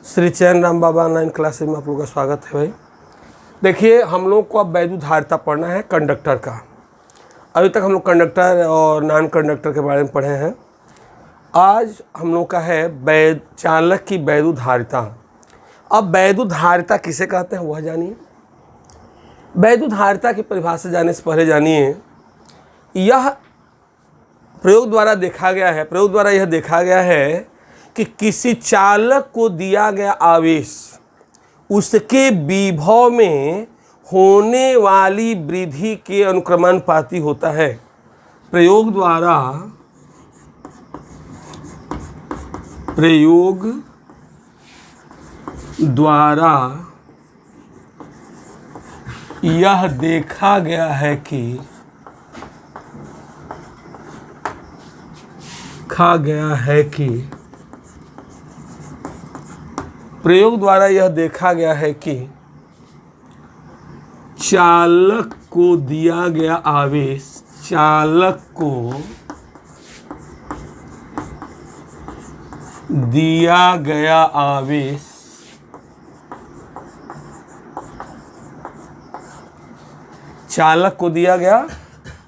श्री चैन राम बाबा online classes में आप लोगों का स्वागत है। भाई देखिए, हम लोग को अब वैद्युधारिता पढ़ना है कंडक्टर का। अभी तक हम लोग कंडक्टर और नॉन कंडक्टर के बारे में पढ़े हैं। आज हम लोग का है चालक की वैद्युधारिता। अब वैद्युधारिता किसे कहते हैं वह जानिए। वैद्युधारिता की परिभाषा जाने से पहले जानिए, यह प्रयोग द्वारा यह देखा गया है कि किसी चालक को दिया गया आवेश उसके विभव में होने वाली वृद्धि के अनुक्रमानुपाती होता है। प्रयोग द्वारा यह देखा गया है प्रयोग द्वारा यह देखा गया है कि चालक को दिया गया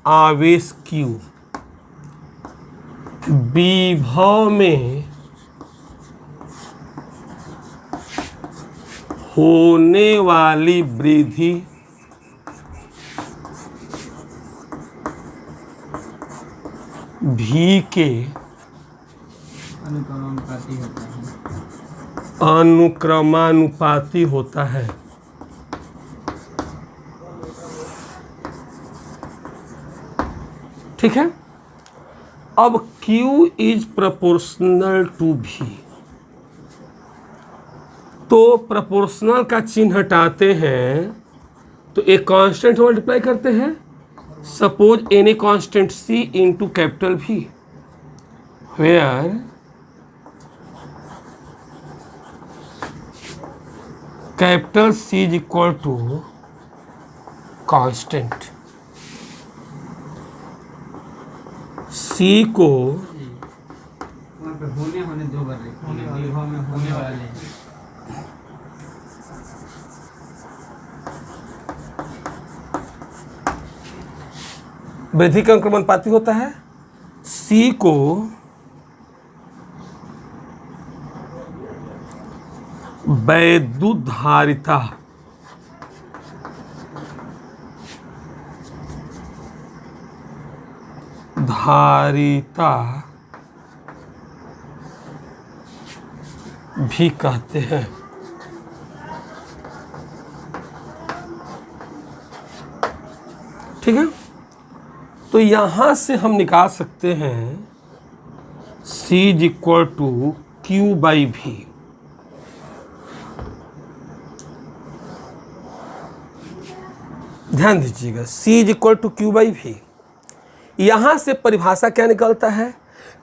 आवेश Q विभव में होने वाली वृद्धि भी के अनुक्रमानुपाती होता है। ठीक है। अब Q is proportional to V, तो प्रोपोर्शनल का चिन्ह हटाते हैं तो एक कांस्टेंट मल्टीप्लाई करते हैं। Suppose any constant C into capital V, where capital C is equal to constant. C को वृद्धि का अनुक्रमानुपाती होता है। C को वैद्युधारिता भी कहते हैं। ठीक है। तो यहां से हम निकाल सकते हैं C is equal to Q by V। ध्यान दीजिएगा, C is equal to Q by V। यहां से परिभाषा क्या निकलता है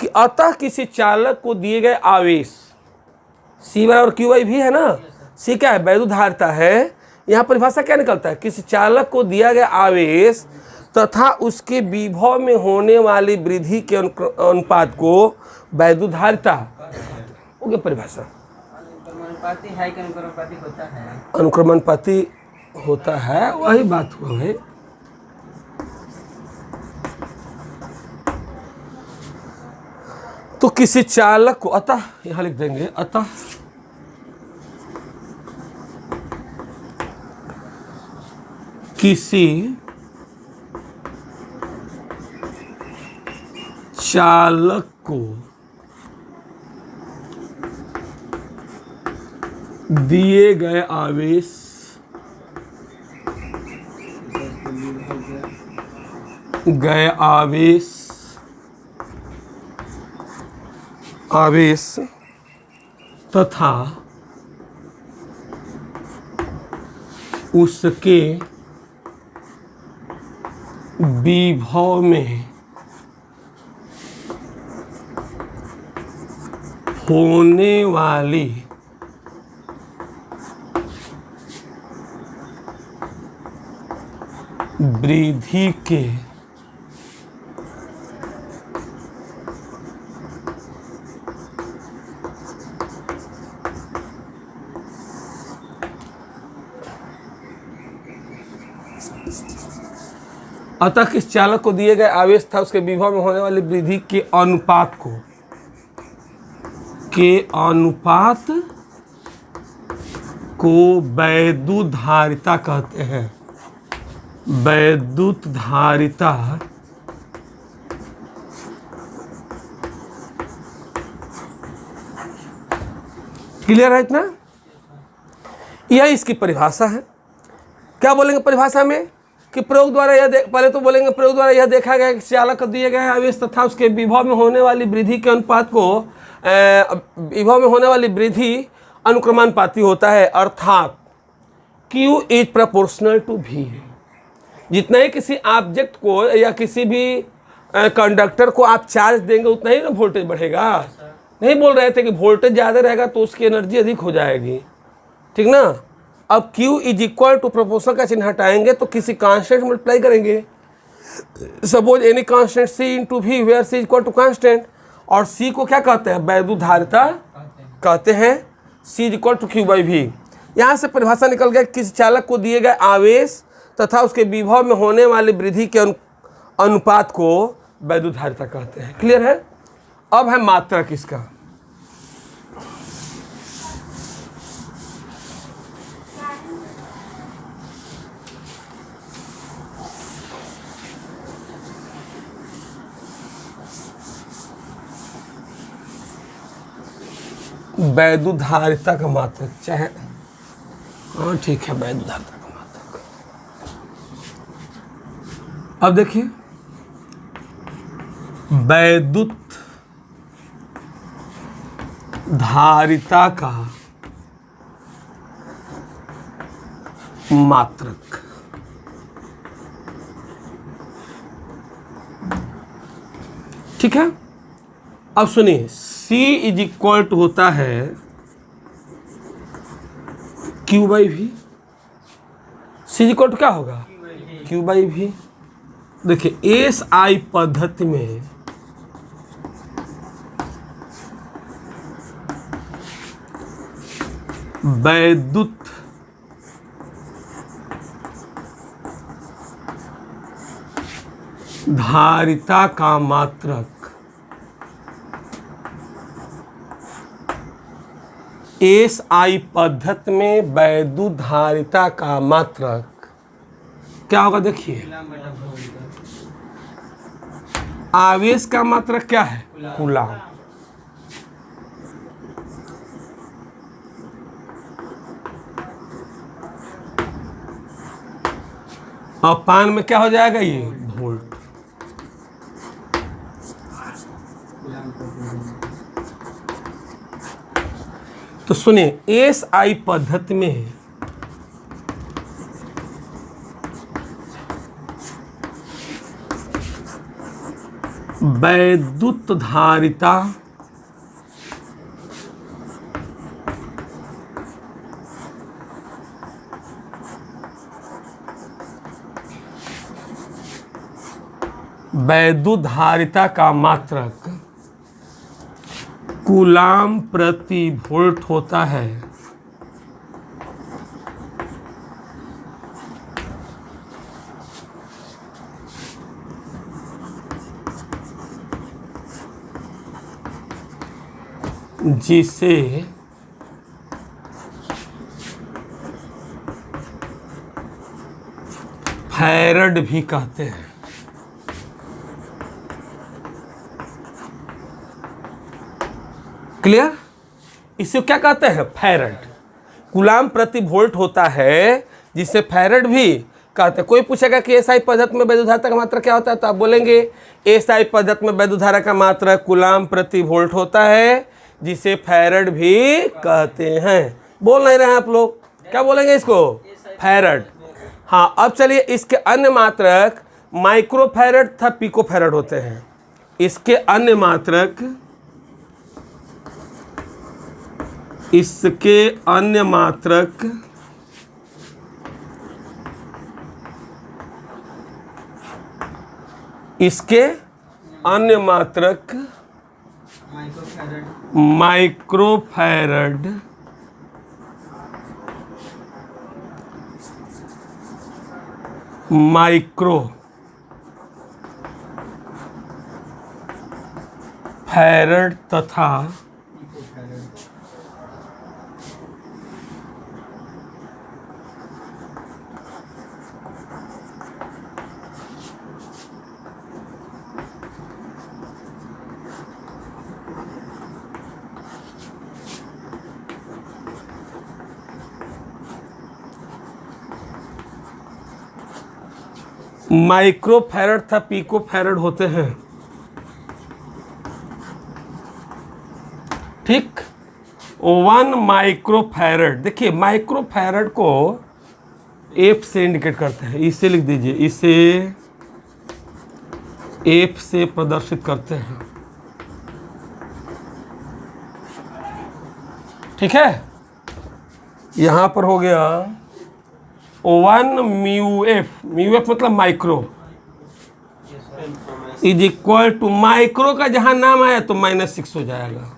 कि अतः किसी चालक को दिए गए आवेश C बराबर Q बाई V है ना। C क्या है? वैद्युधारिता है। यहाँ परिभाषा क्या निकलता है? किसी चालक को दिया गया आवेश तथा उसके विभव में होने वाली वृद्धि के अनुपात को वैद्युधारिता हो गया परिभाषा। अनुक्रमानुपाती होता है, वही बात हुआ है। तो किसी चालक को, अतः यहां लिख देंगे, अतः किसी चालक को दिए गए आवेश तथा उसके विभव में होने वाली वृद्धि के अतः किस चालक को दिए गए आवेश था उसके विभव में होने वाली वृद्धि के अनुपात को वैद्युत धारिता कहते हैं। वैद्युत धारिता क्लियर है इतना? यह इसकी परिभाषा है। क्या बोलेंगे परिभाषा में कि प्रयोग द्वारा पहले तो बोलेंगे प्रयोग द्वारा यह देखा गया कि चालक को दिए गए आवेश तथा उसके विभव में होने वाली वृद्धि के अनुपात को विभव में होने वाली वृद्धि अनुक्रमानुपाती होता है, अर्थात Q is proportional to V। जितना ही किसी ऑब्जेक्ट को या किसी भी कंडक्टर को आप चार्ज देंगे उतना ही ना वोल्टेज बढ़ेगा। नहीं बोल रहे थे कि वोल्टेज ज़्यादा रहेगा तो उसकी एनर्जी अधिक हो जाएगी, ठीक ना। अब Q is equal to proportional का चिन्ह हटाएंगे तो किसी कांस्टेंट मल्टीप्लाई करेंगे। Suppose any constant C into V where C equal to constant, और C को क्या कहते हैं? वैद्युत धारिता कहते हैं। C is equal to Q by V। यहाँ से परिभाषा निकल गया किसी चालक को दिए गए आवेश तथा उसके विभव में होने वाली वृद्धि के अनुपात को वैद्युत धारिता कहते हैं। क्लियर है? अब है मात्रक इसका। वैद्युत धारिता का मात्रक चाहे हाँ ठीक है, वैद्युत धारिता का मात्रक। अब देखिए वैद्युत धारिता का मात्रक ठीक है। अब सुनिए C इज इक्वल टू होता है Q by V। C is equal to क्या होगा? Q by V। देखिए SI पद्धति में वैद्युत धारिता का मात्रक SI पद्धति में वैद्युत धारिता का मात्रक क्या होगा? देखिए आवेश का मात्रक क्या है? कूलाम। और पान में क्या हो जाएगा? ये वोल्ट। तो सुनिए SI पद्धति में वैद्युत धारिता वैद्युत धारिता का मात्रक कूलाम प्रति वोल्ट होता है। जिसे फैरड भी कहते हैं। क्लियर? इसे क्या कहते हैं? फैरड। कूलाम प्रति वोल्ट होता है जिसे फैरड भी कहते हैं। कोई पूछेगा कि एसआई पद्धति में वैद्युत धारा का मात्रक क्या होता है, तो आप बोलेंगे एसआई पद्धति में वैद्युत धारा का मात्रक कूलाम प्रति वोल्ट होता है जिसे फैरड भी कहते हैं। बोल नहीं रहे हैं आप लोग? क्या बोलेंगे इसको? फैरड। हाँ, अब चलिए इसके अन्य मात्रक माइक्रो फैरड तथा पिको फैरड होते हैं। इसके अन्य मात्रक माइक्रो फैरड माइक्रो फैरड तथा माइक्रो फैरड था पिको फैरड होते हैं। ठीक, 1 माइक्रो फैरड, देखिए माइक्रो फैरड को एफ से इंडिकेट करते हैं, इसे लिख दीजिए, इसे एफ से प्रदर्शित करते हैं। ठीक है, यहां पर हो गया 1 म्यू एफ मतलब micro is equal to, micro का जहां नाम आया तो -6 हो जाएगा।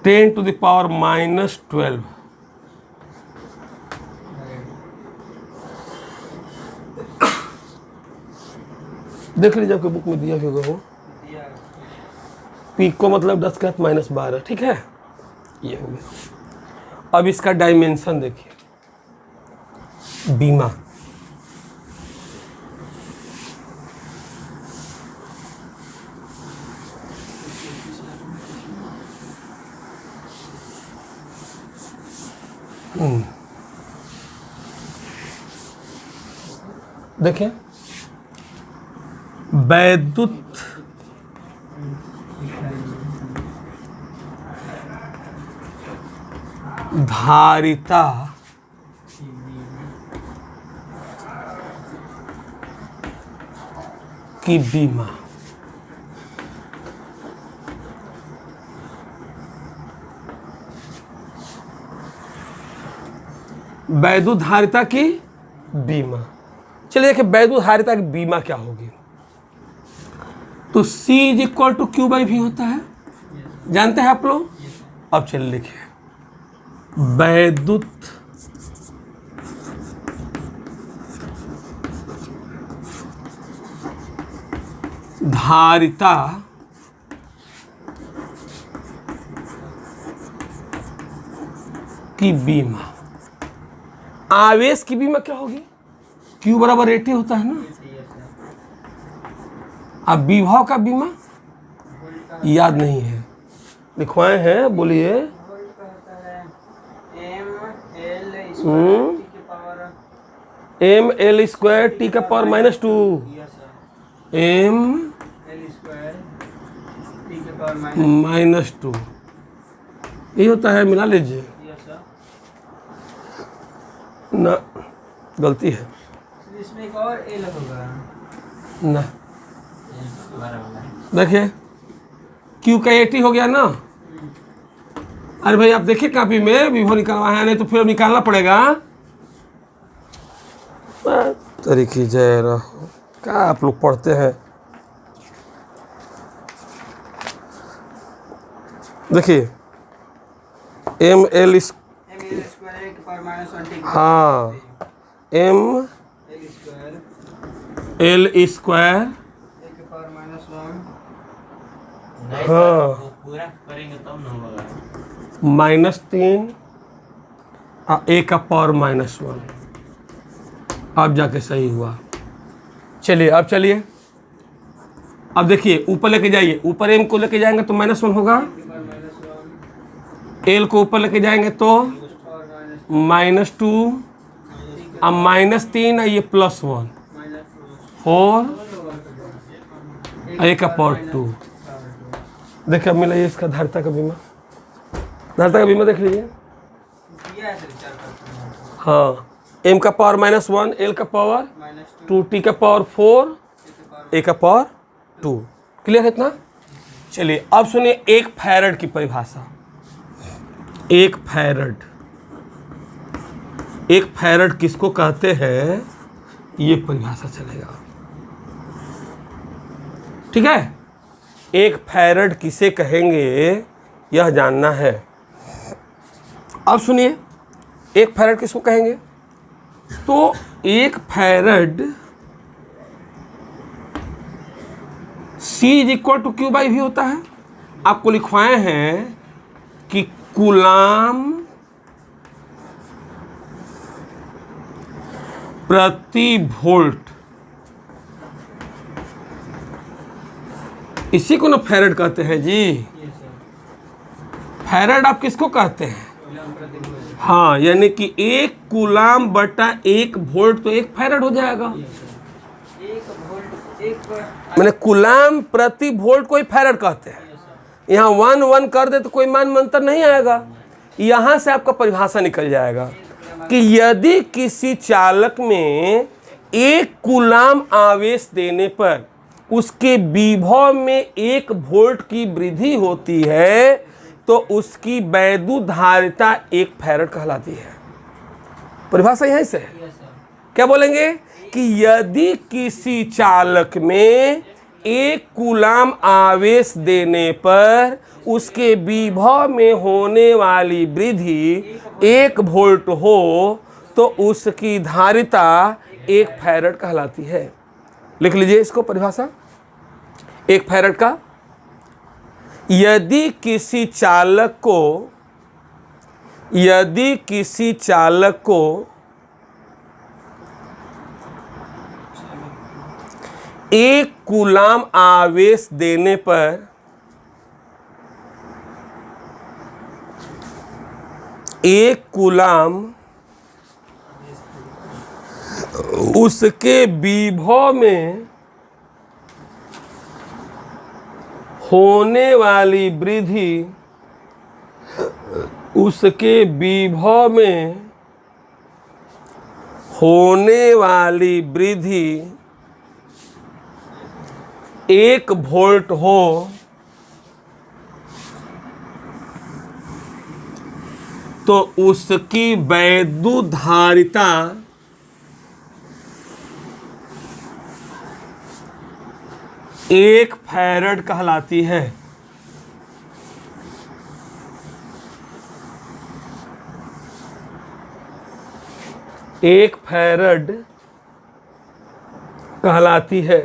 (10⁻12) देख लीजिए आपके बुक में दिया भी होगा वो। पिको मतलब 10⁻12, ठीक है, ये हो गया। अब इसका डायमेंशन देखिए, बीमा देखिए, वैद्युत धारिता की बीमा, वैद्युत धारिता की बीमा। चलिए देखिए वैद्युत धारिता की बीमा क्या होगी। तो C is equal to Q/V होता है, जानते हैं आप लोग। अब चलिए लिखिए, वैद्युत धारिता की बीमा, आवेश की बीमा क्या होगी? Q बराबर AT होता है ना। अब विभव का बीमा याद नहीं है, लिखवाए हैं, बोलिए। ml² T का पावर -2, m-2 ये होता है, मिला लीजिए ना, गलती है इसमें एक और एल होगा ना। देखिए Q का AT हो गया ना। अरे भाई आप देखिए कॉपी में विभव निकलवाया है, नहीं तो फिर निकालना पड़ेगा। तरीके जय रहो, क्या आप लोग पढ़ते हैं। देखिए ml हाँ ml² हाँ पूरा करेंगे तब ना होगा। -3 A का पावर -1, अब जाके सही हुआ। चलिए अब चलिए, अब देखिए ऊपर लेके जाइए, ऊपर m को लेके जाएंगे तो -1 होगा, l को ऊपर लेके जाएंगे तो -2, अब -3 ये +1, 4 A का पावर 2। देखिए अब मिला ये इसका धारिता का बीमा, धारिता का बीमा देख लीजिए। हाँ, m का पावर -1, l का पावर 2, t का पावर 4, a का पावर 2। क्लियर है इतना? चलिए अब सुनिए एक फैरड की परिभाषा। एक फैरड किसको कहते हैं, ये परिभाषा चलेगा। ठीक है, एक फैरड किसे कहेंगे यह जानना है। अब सुनिए, 1 फैरड किसको कहेंगे? तो 1 farad C is equal to Q by V होता है। आपको लिखवाए हैं कि कूलाम प्रति वोल्ट, इसी को ना फैरड कहते हैं जी। फैरड आप किसको कहते हैं? हाँ, यानी कि 1 कूलाम बटा 1 वोल्ट, तो 1 फैरड हो जाएगा। मैंने कूलाम प्रति वोल्ट को ही फैरड कहते हैं। यहाँ 1 1 कर दे तो कोई मान मंत्र नहीं आएगा। यहाँ से आपका परिभाषा निकल जाएगा कि यदि किसी चालक में 1 कूलाम आवेश देने पर उसके विभव में 1 वोल्ट की वृद्धि होती है तो उसकी वैद्युत धारिता 1 फैरड कहलाती है। परिभाषा यहीं से है। क्या बोलेंगे कि यदि किसी चालक में 1 कूलाम आवेश देने पर उसके विभव में होने वाली वृद्धि 1 वोल्ट हो तो उसकी धारिता 1 फैरड कहलाती है। लिख लीजिए इसको परिभाषा 1 फैरड का। यदि किसी चालक को 1 कूलाम आवेश देने पर 1 कूलाम उसके विभव में होने वाली वृद्धि, उसके विभव में होने वाली वृद्धि 1 वोल्ट हो तो उसकी वैद्युत धारिता 1 फैरड कहलाती है। एक फैरड कहलाती है।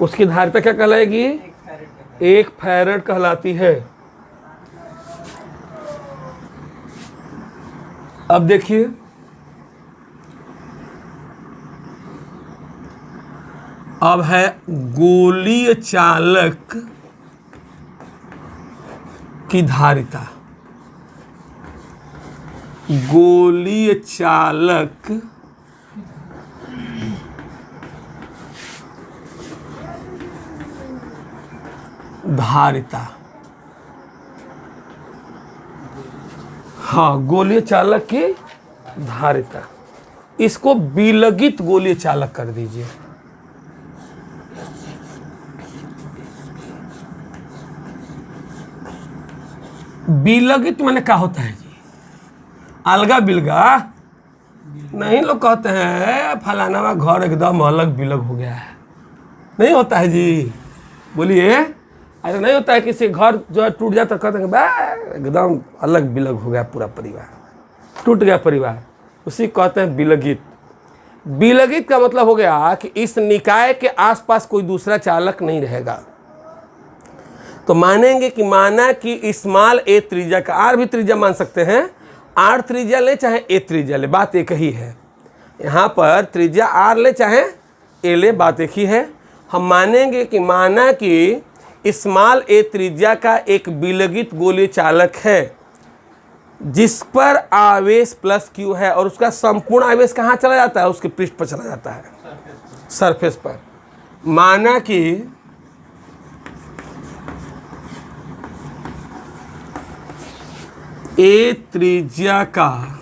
उसकी धारिता क्या कहलाएगी? 1 फैरड कहलाती है। अब देखिए, अब है गोलीय चालक की धारिता। गोलीय चालक धारिता। हाँ, गोलीय चालक की धारिता। इसको विलगित गोलीय चालक कर दीजिए। विलगित माने क्या होता है जी? अलगा बिलगा नहीं। लोग कहते हैं फलाना घर एकदम अलग बिलग हो गया है, नहीं होता है जी। बोलिए, ऐसा नहीं होता है। किसी घर जो है टूट जाता, कहते हैं एकदम अलग बिलग हो गया, पूरा परिवार टूट गया परिवार, उसी कहते हैं विलगित। विलगित का मतलब हो गया कि इस निकाय के आसपास कोई दूसरा चालक नहीं रहेगा। तो मानेंगे कि माना कि स्मॉल ए त्रिज्या का, आर भी त्रिज्या मान सकते हैं, आर त्रिज्या ले चाहे ए त्रिज्या ले, बात एक ही है। यहाँ पर त्रिज्या आर ले चाहे ए ले, बात एक ही है। हम मानेंगे कि माना कि स्मॉल ए त्रिज्या का एक विलगित गोलीय चालक है जिस पर आवेश प्लस क्यू है और उसका संपूर्ण आवेश कहाँ चला जाता है? उसके पृष्ठ पर चला जाता है, सरफेस पर। माना कि ए त्रिज्या का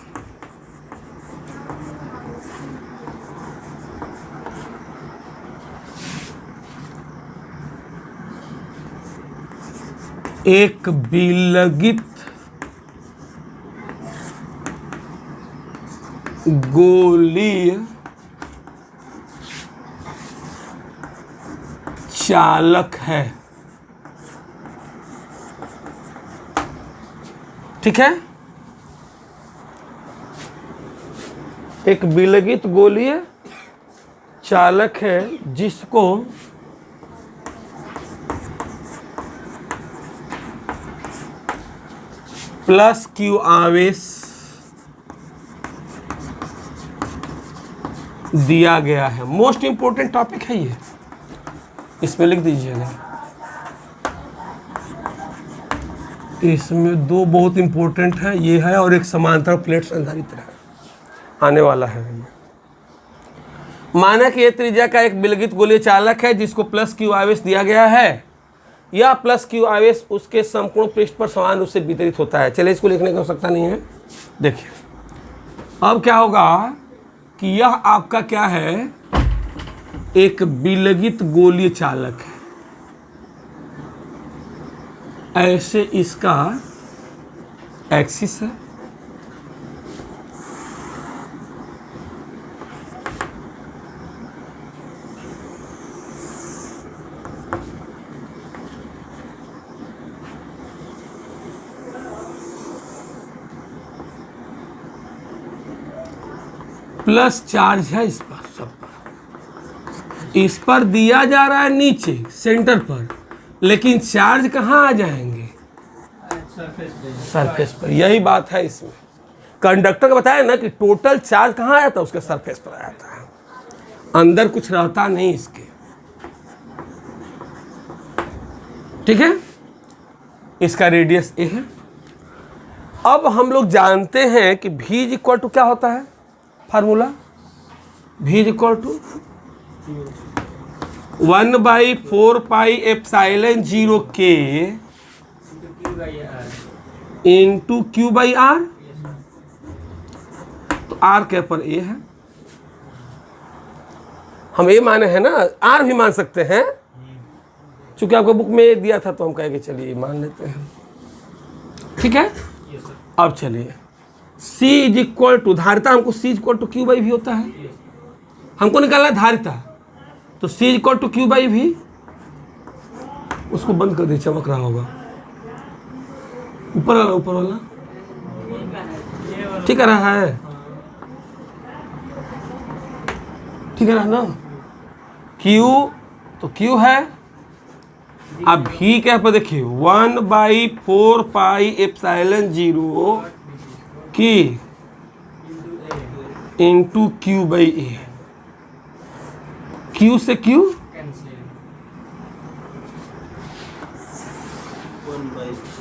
एक विलगित गोलीय चालक है। ठीक है, एक विलगित गोलीय चालक है जिसको प्लस क्यू आवेश दिया गया है। मोस्ट इंपोर्टेंट टॉपिक है ये, इसमें लिख दीजिएगा। इसमें दो बहुत इंपॉर्टेंट है, ये है और एक समांतर प्लेट से आधारित आने वाला है। माना कि ये त्रिज्या का एक विलगित गोलीय चालक है जिसको प्लस क्यू आवेश दिया गया है। यह प्लस क्यू आवेश उसके संपूर्ण पृष्ठ पर समान रूप से वितरित होता है। चलिए इसको लिखने की आवश्यकता नहीं है। देखिए अब क्या होगा कि यह आपका क्या है, एक विलगित गोलीय चालक है। ऐसे इसका एक्सिस है, प्लस चार्ज है इस पर, सब पर। इस पर दिया जा रहा है नीचे सेंटर पर, लेकिन चार्ज कहाँ आ जाएंगे, सरफेस पर। यही बात है इसमें। कंडक्टर का बताया ना कि टोटल चार्ज कहाँ आया था, उसके सरफेस पर आया था, अंदर कुछ रहता नहीं इसके। ठीक है, इसका रेडियस ए है। अब हम लोग जानते हैं कि v इक्वल टू क्या होता है, formula v equal to 1/4πε0 k into q by r. तो आर के पर ए है, हम ए माने हैं ना, आर भी मान सकते हैं, चूंकि आपको बुक में दिया था तो हम कहेंगे चलिए मान लेते हैं। ठीक है, अब चलिए C इज इक्वल टू धारिता, हमको C is equal to Q by V होता है, हमको निकालना धारिता, तो C is equal to Q by V. उसको बंद कर दे, चमक रहा होगा, ऊपर वाला, ऊपर वाला ठीक है रहा है, ठीक है रहा ना। Q तो Q है, अब भी क्या पर देखिए 1/4πε0 की into q by a. Q से क्यू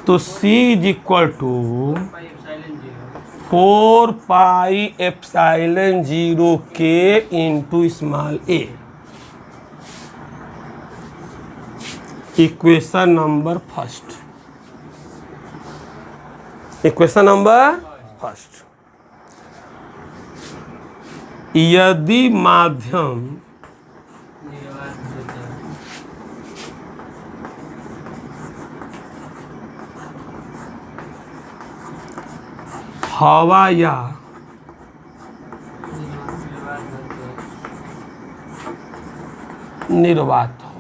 तो C इज इक्वल टू 4πε0 के into small a. Equation number first, equation number first, यदि माध्यम हवा या निर्वात हो,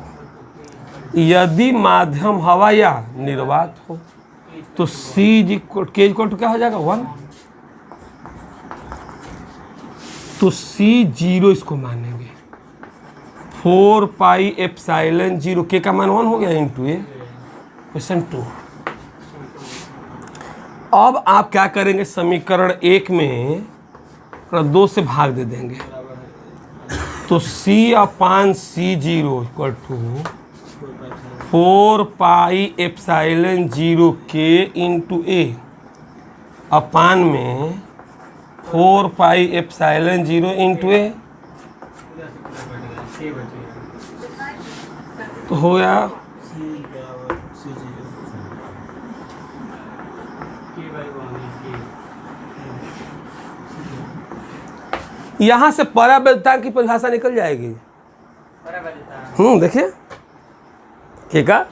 यदि माध्यम हवा या निर्वात हो तो C इक्वल टू क्या हो जाएगा 1, तो C0 इसको मानेंगे 4πε0 के का मान 1 हो गया इंटू ए। क्वेश्चन 2। अब आप क्या करेंगे, समीकरण 1 में 2 से भाग दे देंगे, तो C/C0 इक्वल टू 4πε0 के इंटू ए अपान में 4πε0 इंटू ए, तो हो गया यहाँ से पराबलता की परिभाषा निकल जाएगी। देखिए ठीक है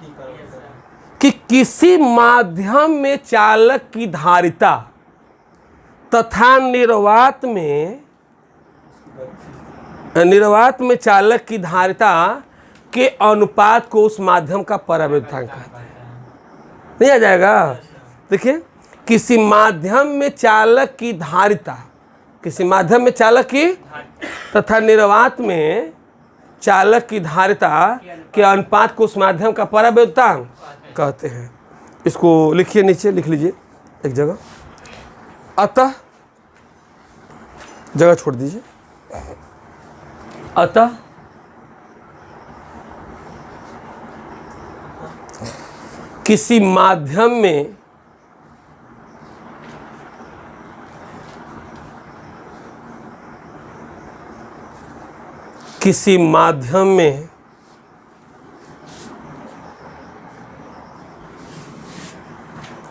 कि किसी माध्यम में चालक की धारिता तथा निर्वात में चालक की धारिता के अनुपात को उस माध्यम का पराबलतांक कहते हैं। नहीं आ जाएगा, देखिए किसी माध्यम में चालक की धारिता किसी माध्यम में चालक की तथा निर्वात में चालक की धारिता के अनुपात को उस माध्यम का परावैद्युतांक कहते हैं। इसको लिखिए, नीचे लिख लीजिए एक जगह। अतः, जगह छोड़ दीजिए। अतः किसी माध्यम में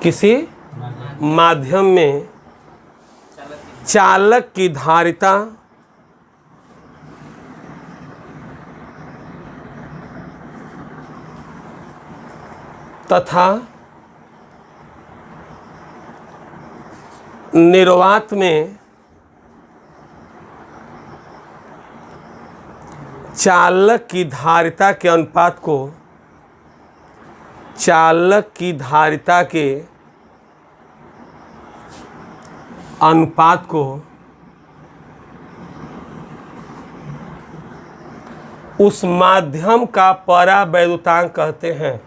किसी माध्यम में चालक की धारिता तथा निर्वात में चालक की धारिता के अनुपात को उस माध्यम का परावैद्युतांक कहते हैं।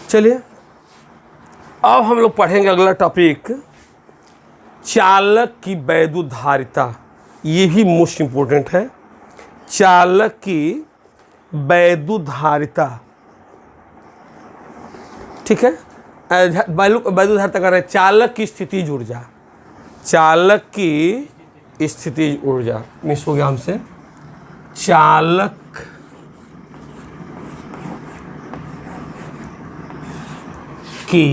चलिए अब हम लोग पढ़ेंगे अगला टॉपिक, चालक की वैद्युत धारिता। ये भी मोस्ट इम्पोर्टेंट है, चालक की वैद्युत धारिता। ठीक है, वैद्युत धारिता कर रहे हैं चालक की स्थितिज ऊर्जा। चालक की स्थितिज ऊर्जा मिस हो गया हमसे। चालक की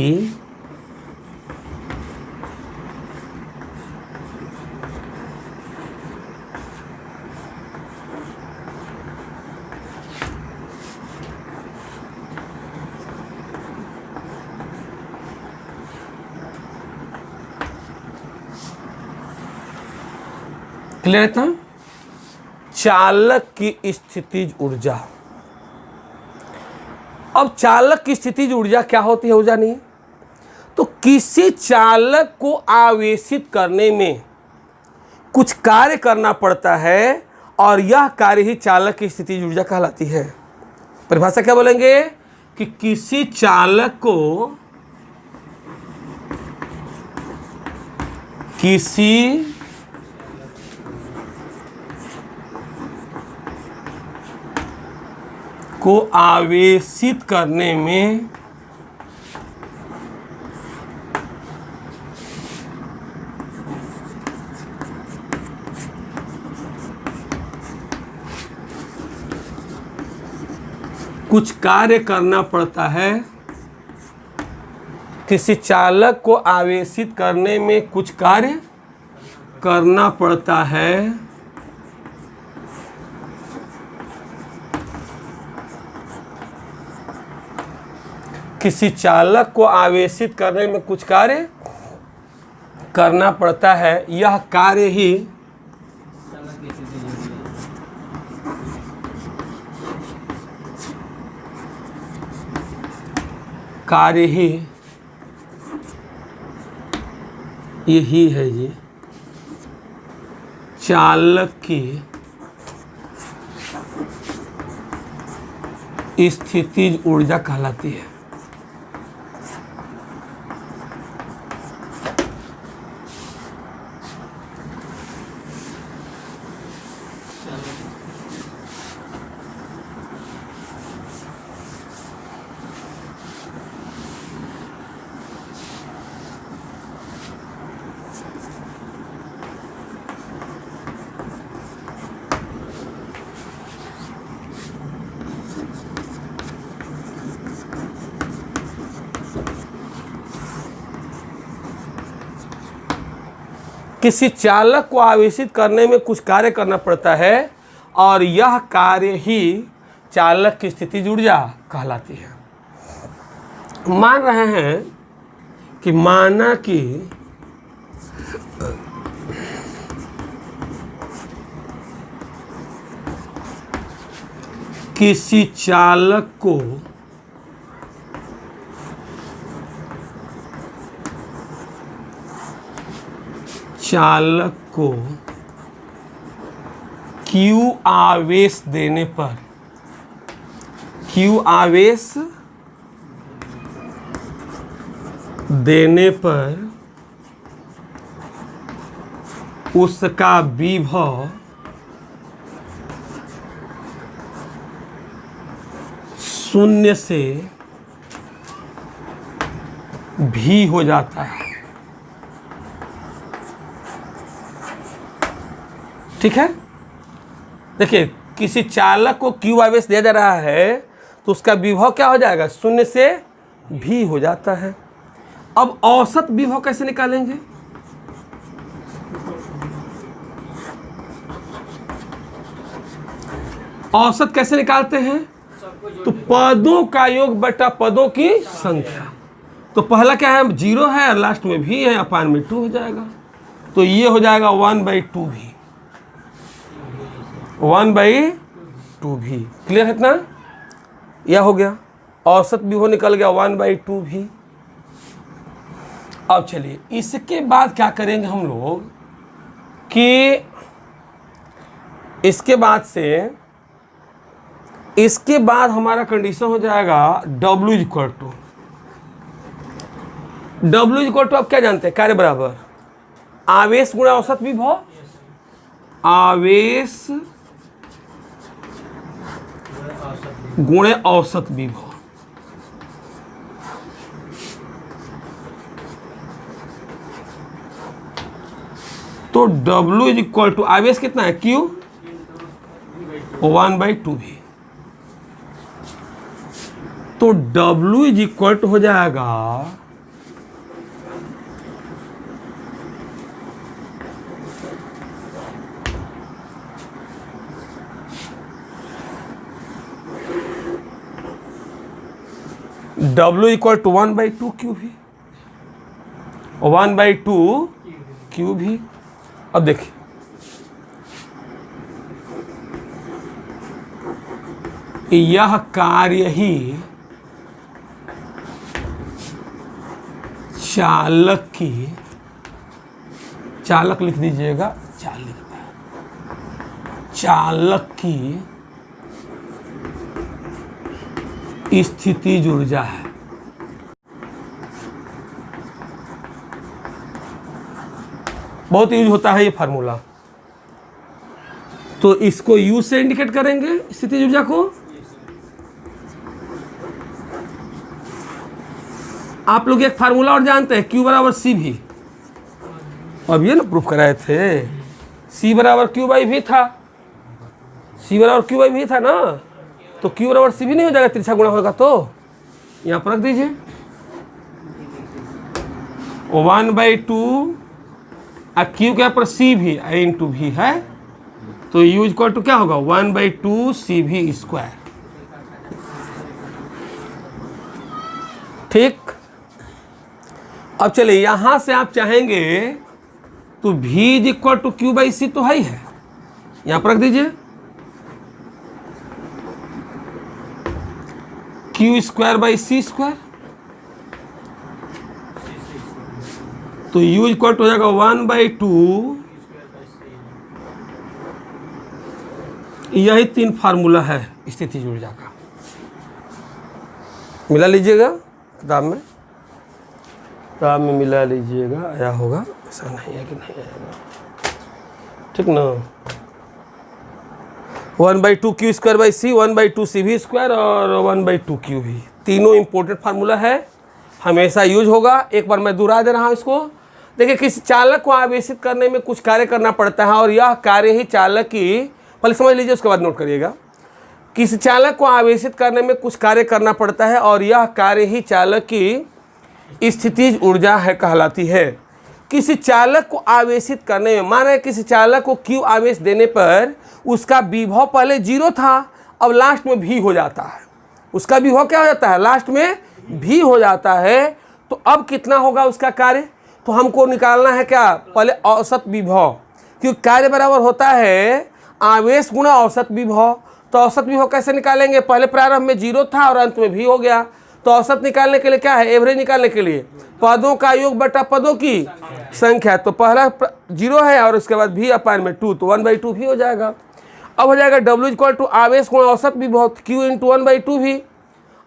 क्लियर था? चालक की स्थितिज ऊर्जा। अब चालक की स्थितिज ऊर्जा क्या होती है, ऊर्जा नहीं, तो किसी चालक को आवेशित करने में कुछ कार्य करना पड़ता है और यह कार्य ही चालक की स्थितिज ऊर्जा कहलाती है। परिभाषा क्या बोलेंगे कि किसी चालक को आवेशित करने में कुछ कार्य करना पड़ता है। किसी चालक को आवेशित करने में कुछ कार्य करना पड़ता है किसी चालक को आवेशित करने में कुछ कार्य करना पड़ता है, यह कार्य ही यही है जी चालक की स्थितिज ऊर्जा कहलाती है। किसी चालक को आवेशित करने में कुछ कार्य करना पड़ता है और यह कार्य ही चालक की स्थितिज ऊर्जा कहलाती है। मान रहे हैं कि माना कि किसी चालक को Q आवेश देने पर, Q आवेश देने पर उसका विभव शून्य से भी हो जाता है। ठीक है, देखिए किसी चालक को Q आवेश दिया जा रहा है तो उसका विभव क्या हो जाएगा, शून्य से भी हो जाता है। अब औसत विभव कैसे निकालेंगे, औसत कैसे निकालते हैं, तो पदों का योग बटा पदों की संख्या। तो पहला क्या है, 0 है और लास्ट में भी है, अपान में 2 हो जाएगा। तो ये हो जाएगा 1/2 भी, 1/2 भी। क्लियर है इतना, यह हो गया, औसत विभव निकल गया 1/2 भी। अब चलिए इसके बाद क्या करेंगे हम लोग कि इसके बाद हमारा कंडीशन हो जाएगा W इक्वल टू, अब क्या जानते हैं, कार्य बराबर आवेश गुणा औसत विभव, आवेश गुणे औसत विभव। तो W इक्वल टू आवेश कितना है, Q 1/2 भी। तो W इक्वल टू हो जाएगा W इक्वल टू 1/2 Q भी, 1/2 Q भी। अब देखिए यह कार्य ही चालक लिख दीजिएगा, चालक की स्थितिज ऊर्जा है। बहुत यूज होता है ये फार्मूला, तो इसको U से इंडिकेट करेंगे स्थितिज ऊर्जा को। आप लोग एक फार्मूला और जानते हैं, Q बराबर C भी, अब ये ना प्रूफ कराए थे, C बराबर Q/V था, C बराबर Q/V था ना, तो Q बराबर C भी नहीं हो जाएगा, तिरछा गुणा होगा तो यहाँ पर रख दीजिए 1/2 Q के पर C भी इंटू भी है, तो U इक्वल टू क्या होगा 1/2 CV स्क्वायर। ठीक, अब चलिए यहां से आप चाहेंगे तो V इक्वल टू Q/C तो है ही है, यहां पर रख दीजिए Q²/C², तो U इक्वल टू हो जाएगा 1/2। यही 3 फार्मूला है स्थितिज ऊर्जा का, मिला लीजिएगा किताब में मिला लीजिएगा, आया होगा, ऐसा नहीं है कि नहीं आएगा, ठीक ना। 1/2 Q²/C, 1/2 CV² और 1/2 Q भी, तीनों इंपॉर्टेंट फार्मूला है, हमेशा यूज होगा। एक बार मैं दोहरा दे रहा हूँ इसको। देखिए किसी चालक को आवेशित करने में कुछ कार्य करना पड़ता है और यह कार्य ही चालक की, पहले समझ लीजिए उसके बाद नोट करिएगा। किसी चालक को आवेशित करने में कुछ कार्य करना पड़ता है और यह कार्य ही चालक की स्थितिज ऊर्जा है कहलाती है। किसी चालक को आवेशित करने में, माना किसी चालक को Q आवेश देने पर उसका विभव पहले 0 था, अब लास्ट में भी हो जाता है, उसका विभव क्या हो जाता है, लास्ट में भी हो जाता है, तो अब कितना होगा उसका कार्य, तो हमको निकालना है क्या, पहले औसत विभव, क्योंकि कार्य बराबर होता है आवेश गुणा औसत विभव। तो औसत विभव कैसे निकालेंगे, पहले प्रारंभ में 0 था और अंत में भी हो गया, तो औसत निकालने के लिए क्या है, एवरेज निकालने के लिए पदों का योग बटा पदों की संख्या। तो पहला 0 है और उसके बाद भी अपान में 2, तो 1/2 भी हो जाएगा। अब हो जाएगा W इक्वल टू आवेश गुणा औसत विभव Q इंटू 1/2 भी।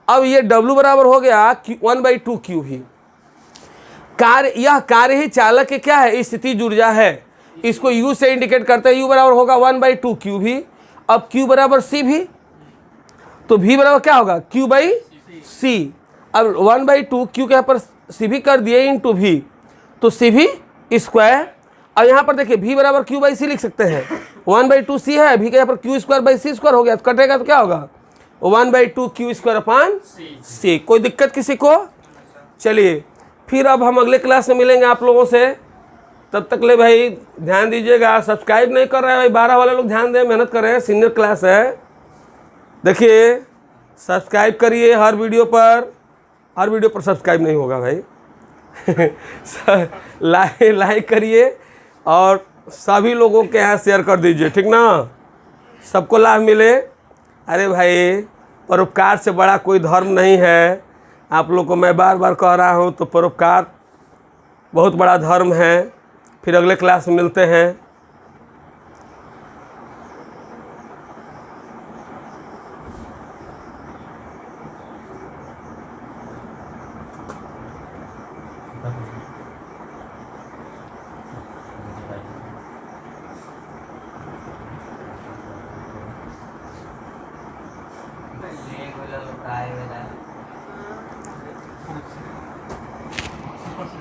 अब ये W बराबर हो गया 1/2 Q भी। कार्य, यह कार्य ही चालक के क्या है, स्थितिज ऊर्जा है, इसको U से इंडिकेट करते हैं। U बराबर होगा 1/2 Q भी। अब Q बराबर C भी, तो V बराबर क्या होगा Q/C। अब 1/2 Q के यहाँ पर C भी कर दिए इंटू V, तो C भी स्क्वायर। अब यहाँ पर देखिए V बराबर Q/C लिख सकते हैं, 1/2 C है, V के यहाँ पर Q² हो गया, तो कटेगा तो क्या होगा 1/2 Q²/C। कोई दिक्कत किसी को? चलिए फिर अब हम अगले क्लास में मिलेंगे आप लोगों से, तब तक ले भाई ध्यान दीजिएगा। सब्सक्राइब नहीं कर रहे हैं भाई, 12 वाले लोग ध्यान दें, मेहनत कर रहे हैं, सीनियर क्लास है। देखिए सब्सक्राइब करिए, हर वीडियो पर सब्सक्राइब नहीं होगा भाई लाइक करिए और सभी लोगों के यहाँ शेयर कर दीजिए, ठीक ना, सबको लाभ मिले। अरे भाई परोपकार से बड़ा कोई धर्म नहीं है, आप लोग को मैं बार बार कह रहा हूँ, तो परोपकार बहुत बड़ा धर्म है। फिर अगले क्लास में मिलते हैं। ये बोला लोग आए वाला